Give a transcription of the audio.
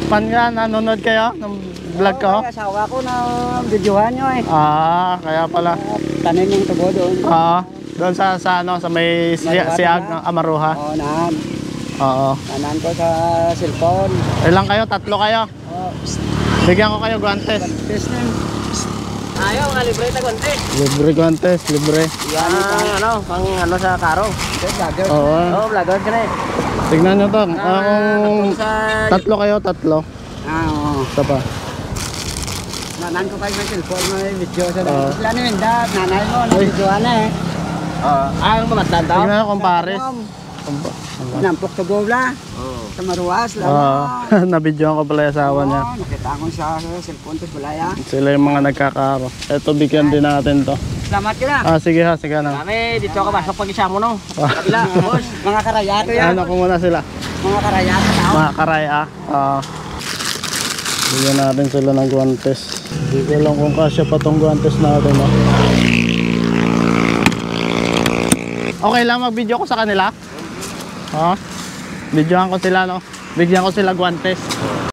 Fan nga, nanonood kayo ng vlog ko? Oo, asawa ko na videohan nyo eh. Kaya pala. Tanim yung tubo doon. Doon sa ano, sa may siag ng Amaruha. Oo, naan. Oo. Nanan ko sa cellphone. Ilang kayo? 3 kayo? Oo. Bigyan ko kayo guantes. Guantes na. Ayaw, nga libre na guantes. Libre guantes, libre. Yan, pang ano sa karo. Vlogger. Oo. Oo, vlogger ka na eh. Tignan nyo to. Kung 3 kayo, 3. Oo. Ito pa. Nanan ko kayo sa cellphone, may video sa doon. Sila ni Minda, nanay mo, na-videohan na eh. Ang mamatanda daw. Tignan nyo kung pares. Nampok to gobla. Sa Maruas lang. Nabidyoan ko pala yung asawa niya. Nakita ko siya sa cellphone to bulaya. Sila yung mga nagkakaro. Ito, bigyan din natin to. Salamat ka na. Sige ha, sige na. Kami, dito ka pasok pag isa mo no. Kabila, boss. Mga karayato yan. Ano ko muna sila? Mga karayato tao. Mga karaya. Bigyan natin sila ng guantes. Hindi ko alam kung kasya pa tong guantes natin. Okay lang mag-video ko sa kanila? Videohan ko sila, no? Bigyan ko sila guantes.